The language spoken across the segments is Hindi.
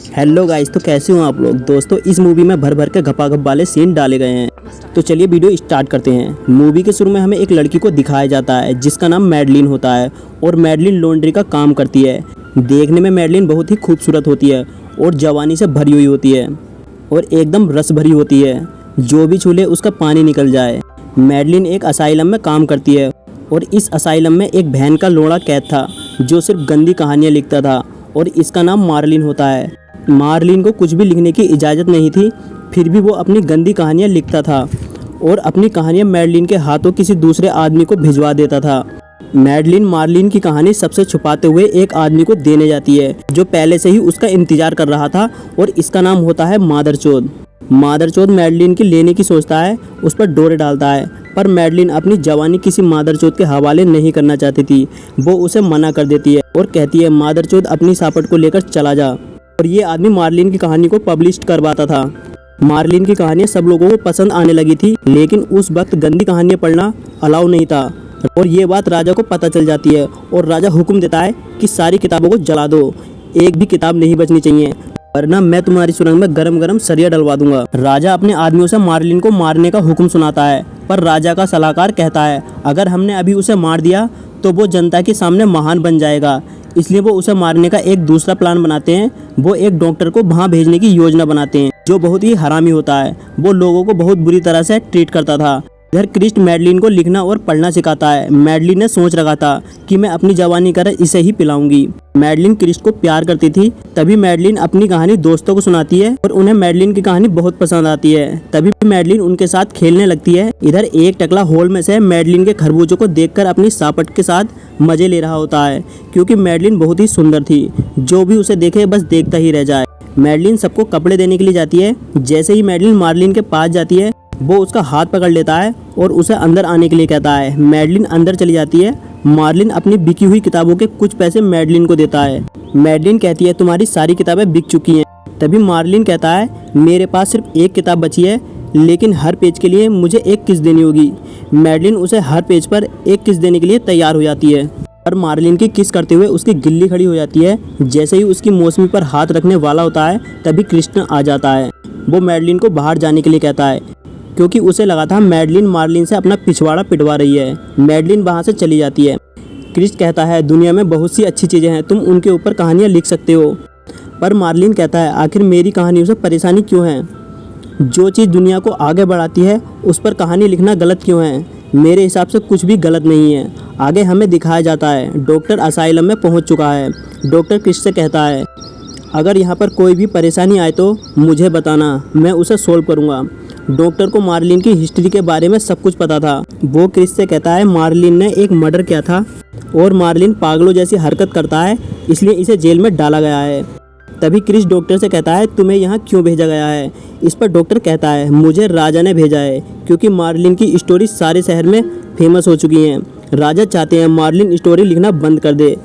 हेलो गाइस, तो कैसे हो आप लोग। दोस्तों, इस मूवी में भर भर के घपाघप वाले सीन डाले गए हैं। तो चलिए वीडियो स्टार्ट करते हैं। मूवी के शुरू में हमें एक लड़की को दिखाया जाता है जिसका नाम मैडलिन होता है और मैडलिन लॉन्ड्री का काम करती है। देखने में मैडलिन बहुत ही खूबसूरत होती है और जवानी से भरी हुई होती है और एकदम रस भरी होती है, जो भी छूले उसका पानी निकल जाए। मैडलिन एक असाइलम में काम करती है और इस असाइलम में एक बहन का लोड़ा कैद था जो सिर्फ गंदी कहानियाँ लिखता था और इसका नाम मार्लिन होता है। मार्लिन को कुछ भी लिखने की इजाज़त नहीं थी, फिर भी वो अपनी गंदी कहानियाँ लिखता था और अपनी कहानियाँ मैडलिन के हाथों किसी दूसरे आदमी को भिजवा देता था। मैडलिन मार्लिन की कहानी सबसे छुपाते हुए एक आदमी को देने जाती है जो पहले से ही उसका इंतजार कर रहा था और इसका नाम होता है मादरचोद। मादरचोद मैडलिन की लेने की सोचता है, उस पर डोरे डालता है, पर मैडलिन अपनी जवानी किसी मादरचोद के हवाले नहीं करना चाहती थी। वो उसे मना कर देती है और कहती है मादरचोद अपनी सापट को लेकर चला जा। और ये आदमी मार्लिन की कहानी को पब्लिश करवाता था। मार्लिन की कहानियाँ सब लोगों को पसंद आने लगी थी, लेकिन उस वक्त गंदी कहानियाँ पढ़ना अलाउ नहीं था और ये बात राजा को पता चल जाती है और राजा हुक्म देता है कि सारी किताबों को जला दो, एक भी किताब नहीं बचनी चाहिए, वरना मैं तुम्हारी सुरंग में गरम गरम सरिया डलवा दूंगा। राजा अपने आदमियों से मार्लिन को मारने का हुक्म सुनाता है, पर राजा का सलाहकार कहता है अगर हमने अभी उसे मार दिया तो वो जनता के सामने महान बन जाएगा, इसलिए वो उसे मारने का एक दूसरा प्लान बनाते हैं। वो एक डॉक्टर को वहाँ भेजने की योजना बनाते हैं जो बहुत ही हरामी होता है। वो लोगों को बहुत बुरी तरह से ट्रीट करता था। इधर क्रिस्ट मैडलिन को लिखना और पढ़ना सिखाता है। मैडलिन ने सोच रखा था कि मैं अपनी जवानी कर इसे ही पिलाऊंगी। मैडलिन क्रिस्ट को प्यार करती थी। तभी मैडलिन अपनी कहानी दोस्तों को सुनाती है और उन्हें मैडलिन की कहानी बहुत पसंद आती है। तभी मैडलिन उनके साथ खेलने लगती है। इधर एक टकला हॉल में से मैडलिन के खरबूजों को देखकर अपनी सापट के साथ मजे ले रहा होता है, क्योंकि मैडलिन बहुत ही सुंदर थी। जो भी उसे देखे बस देखता ही रह जाए। मैडलिन सबको कपड़े देने के लिए जाती है। जैसे ही मैडलिन मार्लिन के पास जाती है, वो उसका हाथ पकड़ लेता है और उसे अंदर आने के लिए कहता है। मैडलिन अंदर चली जाती है। मार्लिन अपनी बिकी हुई किताबों के कुछ पैसे मैडलिन को देता है। मैडलिन कहती है तुम्हारी सारी किताबें बिक चुकी हैं। तभी मार्लिन कहता है मेरे पास सिर्फ एक किताब बची है, लेकिन हर पेज के लिए मुझे एक किस देनी होगी। मैडलिन उसे हर पेज पर एक किस देने के लिए तैयार हो जाती है और मार्लिन की किस करते हुए उसकी गिल्ली खड़ी हो जाती है। जैसे ही उसकी मौसमी पर हाथ रखने वाला होता है, तभी कृष्ण आ जाता है। वो मैडलिन को बाहर जाने के लिए कहता है, क्योंकि उसे लगा था मैडलिन मार्लिन से अपना पिछवाड़ा पिटवा रही है। मैडलिन वहाँ से चली जाती है। क्रिस्ट कहता है दुनिया में बहुत सी अच्छी चीज़ें हैं, तुम उनके ऊपर कहानियाँ लिख सकते हो। पर मार्लिन कहता है आखिर मेरी कहानियों से परेशानी क्यों है? जो चीज़ दुनिया को आगे बढ़ाती है उस पर कहानी लिखना गलत क्यों है? मेरे हिसाब से कुछ भी गलत नहीं है। आगे हमें दिखाया जाता है डॉक्टर असाइलम में पहुँच चुका है। डॉक्टर क्रिस्ट से कहता है अगर यहाँ पर कोई भी परेशानी आए तो मुझे बताना, मैं उसे सोल्व करूँगा। डॉक्टर को मार्लिन की हिस्ट्री के बारे में सब कुछ पता था। वो क्रिस से कहता है मार्लिन ने एक मर्डर किया था और मार्लिन पागलों जैसी हरकत करता है, इसलिए इसे जेल में डाला गया है। तभी क्रिस डॉक्टर से कहता है तुम्हें यहाँ क्यों भेजा गया है? इस पर डॉक्टर कहता है मुझे राजा ने भेजा है, क्योंकि मार्लिन की स्टोरी सारे शहर में फेमस हो चुकी हैं। राजा चाहते हैं मार्लिन स्टोरी लिखना बंद कर दे।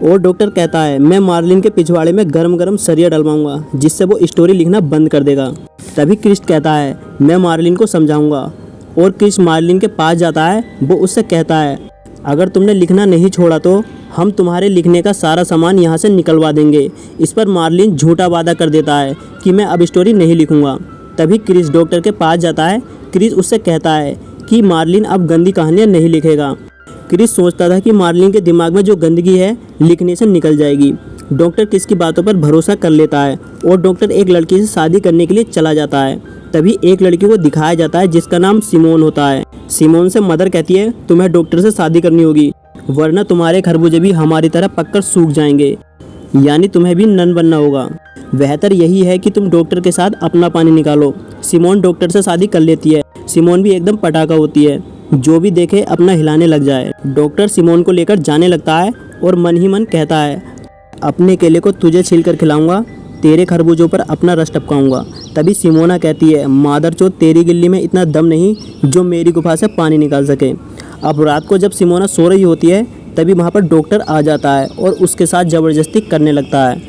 और डॉक्टर कहता है मैं मार्लिन के पिछवाड़े में गरम गरम सरिया डलवाऊंगा, जिससे वो स्टोरी लिखना बंद कर देगा। तभी क्रिस्ट कहता है मैं मार्लिन को समझाऊंगा। और क्रिस्ट मार्लिन के पास जाता है। वो उससे कहता है अगर तुमने लिखना नहीं छोड़ा तो हम तुम्हारे लिखने का सारा सामान यहाँ से निकलवा देंगे। इस पर मार्लिन झूठा वादा कर देता है कि मैं अब स्टोरी नहीं लिखूंगा। तभी क्रिस्ट डॉक्टर के पास जाता है। क्रिस्ट उससे कहता है कि मार्लिन अब गंदी कहानियाँ नहीं लिखेगा। क्रिस सोचता था कि मार्लिन के दिमाग में जो गंदगी है लिखने से निकल जाएगी। डॉक्टर क्रिस की बातों पर भरोसा कर लेता है और डॉक्टर एक लड़की से शादी करने के लिए चला जाता है। तभी एक लड़की को दिखाया जाता है जिसका नाम सिमोन होता है। सिमोन से मदर कहती है तुम्हें डॉक्टर से शादी करनी होगी, वरना तुम्हारे खरबूजे भी हमारी तरह पककर सूख जाएंगे, यानी तुम्हें भी नन बनना होगा। बेहतर यही है कि तुम डॉक्टर के साथ अपना पानी निकालो। सिमोन डॉक्टर से शादी कर लेती है। सिमोन भी एकदम पटाखा होती है, जो भी देखे अपना हिलाने लग जाए। डॉक्टर सिमोन को लेकर जाने लगता है और मन ही मन कहता है अपने केले को तुझे छील कर खिलाऊंगा, तेरे खरबूजों पर अपना रस टपकाऊंगा। तभी सिमोना कहती है मादरचोद तेरी गिल्ली में इतना दम नहीं जो मेरी गुफा से पानी निकाल सके। अब रात को जब सिमोना सो रही होती है तभी वहाँ पर डॉक्टर आ जाता है और उसके साथ ज़बरदस्ती करने लगता है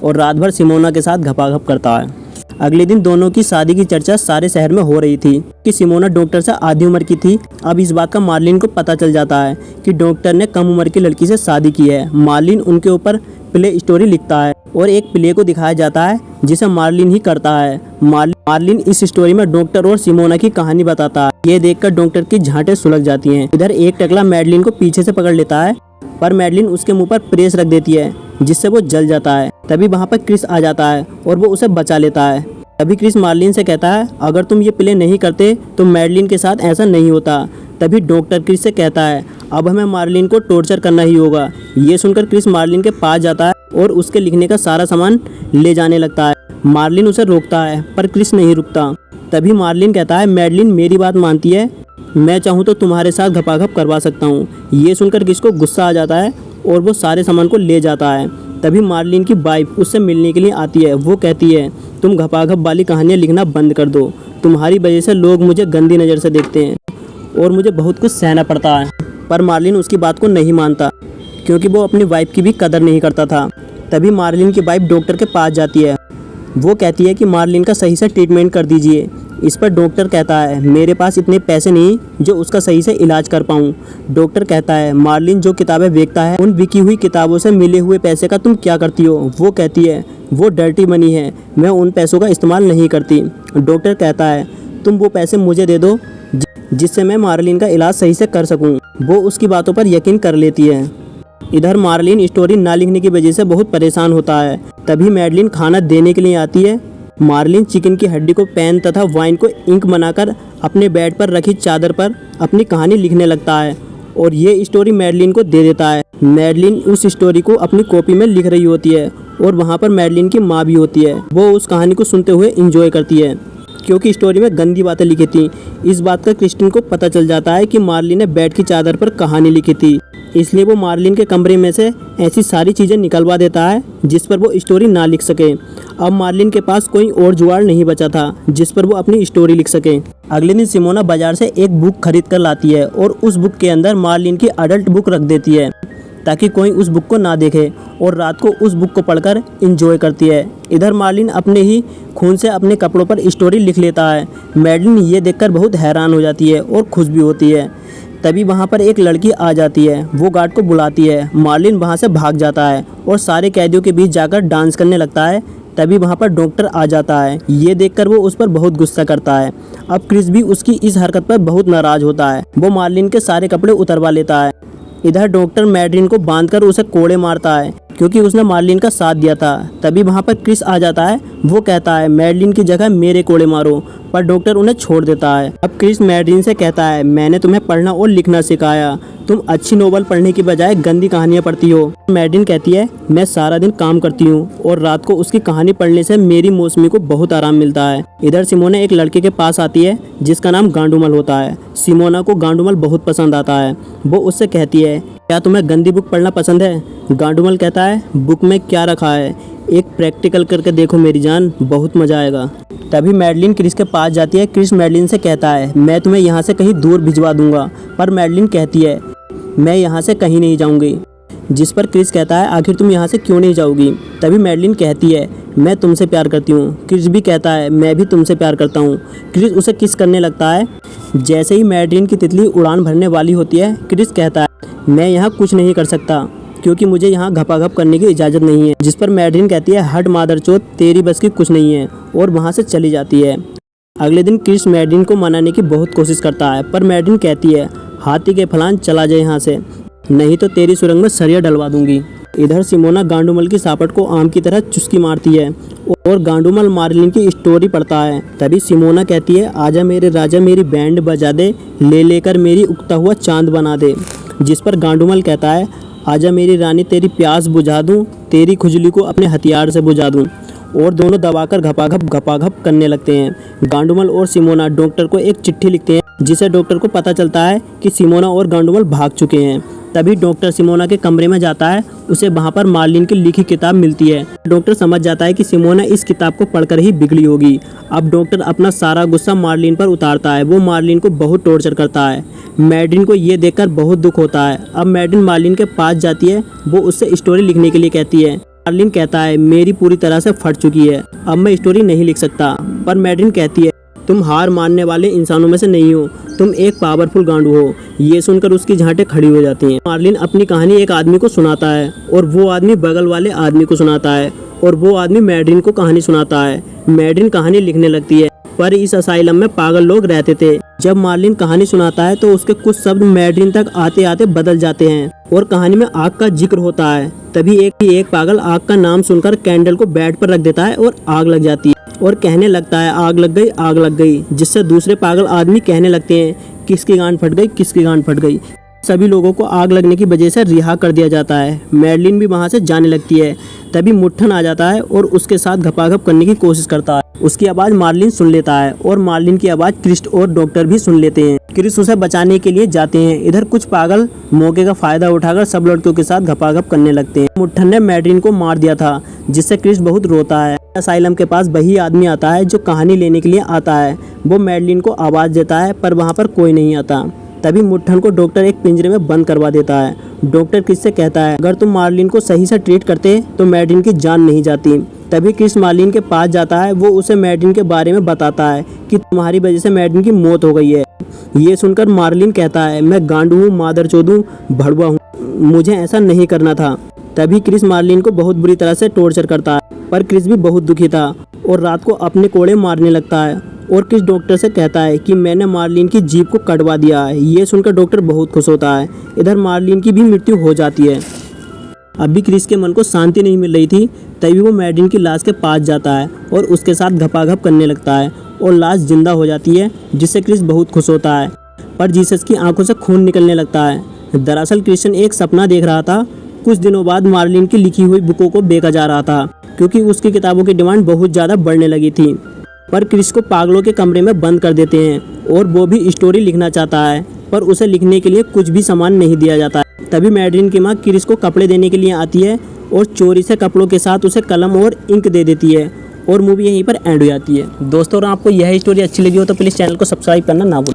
और रात भर सिमोना के साथ घपाघप करता है। अगले दिन दोनों की शादी की चर्चा सारे शहर में हो रही थी कि सिमोना डॉक्टर से आधी उम्र की थी। अब इस बात का मार्लिन को पता चल जाता है कि डॉक्टर ने कम उम्र की लड़की से शादी की है। मार्लिन उनके ऊपर प्ले स्टोरी लिखता है और एक प्ले को दिखाया जाता है जिसे मार्लिन ही करता है। मार्लिन इस स्टोरी में डॉक्टर और सिमोना की कहानी बताता है। ये देखकर डॉक्टर की झांटें सुलग जाती हैं। इधर एक टकला मैडलिन को पीछे से पकड़ लेता है, पर मैडलिन उसके मुंह पर प्रेस रख देती है जिससे वो जल जाता है। तभी वहाँ पर क्रिस आ जाता है और वो उसे बचा लेता है। तभी क्रिस मार्लिन से कहता है, अगर तुम ये प्ले नहीं करते तो मैडलिन के साथ ऐसा नहीं होता। तभी डॉक्टर क्रिस से कहता है, अब हमें मार्लिन को टॉर्चर करना ही होगा। ये सुनकर क्रिस मार्लिन के पास जाता है और उसके लिखने का सारा सामान ले जाने लगता है। मार्लिन उसे रोकता है पर क्रिस नहीं रुकता। तभी मार्लिन कहता है, मैडलिन मेरी बात मानती है, मैं चाहूँ तो तुम्हारे साथ घपाघप करवा सकता हूँ। ये सुनकर क्रिस को गुस्सा आ जाता है और वो सारे सामान को ले जाता है। तभी मार्लिन की वाइफ उससे मिलने के लिए आती है। वो कहती है, तुम घपाघप वाली कहानियाँ लिखना बंद कर दो। तुम्हारी वजह से लोग मुझे गंदी नज़र से देखते हैं और मुझे बहुत कुछ सहना पड़ता है। पर मार्लिन उसकी बात को नहीं मानता क्योंकि वो अपनी वाइफ की भी कदर नहीं करता था। तभी मार्लिन की वाइफ डॉक्टर के पास जाती है। वो कहती है कि मार्लिन का सही से ट्रीटमेंट कर दीजिए। इस पर डॉक्टर कहता है, मेरे पास इतने पैसे नहीं जो उसका सही से इलाज कर पाऊँ। डॉक्टर कहता है, मार्लिन जो किताबें बेचता है उन बिकी हुई किताबों से मिले हुए पैसे का तुम क्या करती हो? वो कहती है, वो डर्टी मनी है, मैं उन पैसों का इस्तेमाल नहीं करती। डॉक्टर कहता है, तुम वो पैसे मुझे दे दो जिससे मैं मार्लिन का इलाज सही से कर सकूं। वो उसकी बातों पर यकीन कर लेती है। इधर मार्लिन स्टोरी ना लिखने की वजह से बहुत परेशान होता है। तभी मैडलिन खाना देने के लिए आती है। मार्लिन चिकन की हड्डी को पेन तथा वाइन को इंक बनाकर अपने बेड पर रखी चादर पर अपनी कहानी लिखने लगता है और ये स्टोरी मैडलिन को दे देता है। मैडलिन उस स्टोरी को अपनी कॉपी में लिख रही होती है और वहाँ पर मैडलिन की माँ भी होती है। वो उस कहानी को सुनते हुए इंजॉय करती है क्योंकि स्टोरी में गंदी बातें लिखी थी। इस बात का क्रिस्टिन को पता चल जाता है कि मार्लिन ने बेड की चादर पर कहानी लिखी थी, इसलिए वो मार्लिन के कमरे में से ऐसी सारी चीज़ें निकलवा देता है जिस पर वो स्टोरी ना लिख सके। अब मार्लिन के पास कोई और जुगाड़ नहीं बचा था जिस पर वो अपनी स्टोरी लिख सके। अगले दिन सिमोना बाजार से एक बुक खरीद कर लाती है और उस बुक के अंदर मार्लिन की अडल्ट बुक रख देती है ताकि कोई उस बुक को ना देखे और रात को उस बुक को पढ़कर एंजॉय करती है। इधर मार्लिन अपने ही खून से अपने कपड़ों पर स्टोरी लिख लेता है। मैडलिन ये देखकर बहुत हैरान हो जाती है और खुश भी होती है। तभी वहाँ पर एक लड़की आ जाती है। वो गार्ड को बुलाती है। मार्लिन वहाँ से भाग जाता है और सारे कैदियों के बीच जाकर डांस करने लगता है। तभी वहाँ पर डॉक्टर आ जाता है। ये देखकर वो उस पर बहुत गुस्सा करता है। अब क्रिस भी उसकी इस हरकत पर बहुत नाराज होता है। वो मार्लिन के सारे कपड़े उतरवा लेता है। इधर डॉक्टर मैडलिन को बांधकर उसे कोड़े मारता है क्योंकि उसने मार्लिन का साथ दिया था। तभी वहाँ पर क्रिस आ जाता है। वो कहता है, मैडलिन की जगह मेरे कोड़े मारो, पर डॉक्टर उन्हें छोड़ देता है। अब क्रिस मैडलिन से कहता है, मैंने तुम्हें पढ़ना और लिखना सिखाया, तुम अच्छी नोवेल पढ़ने की बजाय गंदी कहानियाँ पढ़ती हो। मैडलिन कहती है, मैं सारा दिन काम करती हूँ और रात को उसकी कहानी पढ़ने से मेरी मौसमी को बहुत आराम मिलता है। इधर सिमोना एक लड़के के पास आती है जिसका नाम गांडूमल होता है। सिमोना को गांडूमल बहुत पसंद आता है। वो उससे कहती है, क्या तुम्हें गंदी बुक पढ़ना पसंद है? गांडूमल कहता है, बुक में क्या रखा है, एक प्रैक्टिकल करके देखो मेरी जान, बहुत मज़ा आएगा। तभी मैडलिन क्रिस के पास जाती है। क्रिस मैडलिन से कहता है, मैं तुम्हें यहाँ से कहीं दूर भिजवा दूंगा, पर मैडलिन कहती है, मैं यहाँ से कहीं नहीं जाऊँगी। जिस पर क्रिस कहता है, आखिर तुम यहाँ से क्यों नहीं जाओगी? तभी मैडलिन कहती है, मैं तुमसे प्यार करती हूँ। क्रिस भी कहता है, मैं भी तुमसे प्यार करता हूँ। क्रिस उसे किस करने लगता है। जैसे ही मैडलिन की तितली उड़ान भरने वाली होती है, क्रिस कहता है, मैं यहाँ कुछ नहीं कर सकता क्योंकि मुझे यहाँ घपाघप करने की इजाज़त नहीं है। जिस पर मैडलिन कहती है, हट मादरचोद, तेरी बस की कुछ नहीं है, और वहाँ से चली जाती है। अगले दिन क्रिस मैडलिन को मनाने की बहुत कोशिश करता है, पर मैडलिन कहती है, हाथी के फलान चला जाए यहाँ से, नहीं तो तेरी सुरंग में सरिया डलवा दूंगी। इधर सिमोना गांडूमल की सापट को आम की तरह चुस्की मारती है और गांडूमल मार्लिन की स्टोरी पढ़ता है। तभी सिमोना कहती है, आजा मेरे राजा, मेरी बैंड बजा दे, ले लेकर मेरी उगता हुआ चांद बना दे। जिस पर गांडूमल कहता है, आजा मेरी रानी, तेरी प्यास बुझा दूं, तेरी खुजली को अपने हथियार से बुझा दूं। और दोनों दबाकर घपाघप करने लगते हैं। गांडूमल और सिमोना डॉक्टर को एक चिट्ठी लिखते हैं जिसे डॉक्टर को पता चलता है कि सिमोना और गांडूमल भाग चुके हैं। तभी डॉक्टर सिमोना के कमरे में जाता है। उसे वहाँ पर मार्लिन की लिखी किताब मिलती है। डॉक्टर समझ जाता है कि सिमोना इस किताब को पढ़कर ही बिगड़ी होगी। अब डॉक्टर अपना सारा गुस्सा मार्लिन पर उतारता है। वो मार्लिन को बहुत टॉर्चर करता है। मैडलिन को ये देखकर बहुत दुख होता है। अब मैडलिन मार्लिन के पास जाती है। वो उससे स्टोरी लिखने के लिए कहती है। मार्लिन कहता है, मेरी पूरी तरह से फट चुकी है, अब मैं स्टोरी नहीं लिख सकता। पर मैडलिन कहती है, तुम हार मानने वाले इंसानों में से नहीं हो, तुम एक पावरफुल गांडू हो। ये सुनकर उसकी झांटें खड़ी हो जाती हैं। मार्लिन अपनी कहानी एक आदमी को सुनाता है और वो आदमी बगल वाले आदमी को सुनाता है और वो आदमी मैडलिन को कहानी सुनाता है। मैडलिन कहानी लिखने लगती है। पर इस असाइलम में पागल लोग रहते थे। जब मार्लिन कहानी सुनाता है तो उसके कुछ शब्द मैडलिन तक आते आते बदल जाते हैं और कहानी में आग का जिक्र होता है। तभी एक पागल आग का नाम सुनकर कैंडल को बेड पर रख देता है और आग लग जाती है और कहने लगता है आग लग गई, आग लग गई। जिससे दूसरे पागल आदमी कहने लगते हैं किसकी गांड फट गई, किसकी गांड फट गई। सभी लोगों को आग लगने की वजह से रिहा कर दिया जाता है। मैडलिन भी वहां से जाने लगती है। तभी मुट्ठन आ जाता है और उसके साथ घपाघप करने की कोशिश करता है। उसकी आवाज़ मार्लिन सुन लेता है और मार्लिन की आवाज़ क्रिस और डॉक्टर भी सुन लेते हैं। क्रिस उसे बचाने के लिए जाते हैं। इधर कुछ पागल मौके का फायदा उठाकर सब लड़कियों के साथ घपाघप करने लगते हैं। मुट्ठन ने मैडलिन को मार दिया था, जिससे क्रिस बहुत रोता है। असाइलम के पास वही आदमी आता है जो कहानी लेने के लिए आता है। वो मैडलिन को आवाज़ देता है पर वहाँ पर कोई नहीं आता। तभी मुट्ठन को डॉक्टर एक पिंजरे में बंद करवा देता है। डॉक्टर क्रिस से कहता है अगर तुम मार्लिन को सही से ट्रीट करते तो मैडलिन की जान नहीं जाती। तभी क्रिस मार्लिन के पास जाता है। वो उसे मैडलिन के बारे में बताता है कि तुम्हारी वजह से मैडलिन की मौत हो गई है। ये सुनकर मार्लिन कहता है मैं गांडू हूँ, मादरचोद हूँ, भड़ुआ हूँ, मुझे ऐसा नहीं करना था। तभी क्रिस मार्लिन को बहुत बुरी तरह से टॉर्चर करता है। पर क्रिस भी बहुत दुखी था और रात को अपने कोड़े मारने लगता है और क्रिस डॉक्टर से कहता है कि मैंने मार्लिन की जीभ को कटवा दिया है। ये सुनकर डॉक्टर बहुत खुश होता है। इधर मार्लिन की भी मृत्यु हो जाती है। अभी क्रिस के मन को शांति नहीं मिल रही थी। तभी वो मैडलिन की लाश के पास जाता है और उसके साथ घपाघप करने लगता है और लाश जिंदा हो जाती है, जिससे क्रिस बहुत खुश होता है। पर जीसस की आंखों से खून निकलने लगता है। दरअसल क्रिश्चियन एक सपना देख रहा था। कुछ दिनों बाद मार्लिन की लिखी हुई बुकों को बेचा जा रहा था क्योंकि उसकी किताबों की डिमांड बहुत ज़्यादा बढ़ने लगी थी। पर क्रिस को पागलों के कमरे में बंद कर देते हैं और वो भी स्टोरी लिखना चाहता है, पर उसे लिखने के लिए कुछ भी सामान नहीं दिया जाता है। तभी मैडलिन की माँ क्रिस को कपड़े देने के लिए आती है और चोरी से कपड़ों के साथ उसे कलम और इंक दे देती है और मूवी यहीं पर एंड हो जाती है। दोस्तों, अगर आपको यह स्टोरी अच्छी लगी हो तो प्लीज़ चैनल को सब्सक्राइब करना ना भूलें।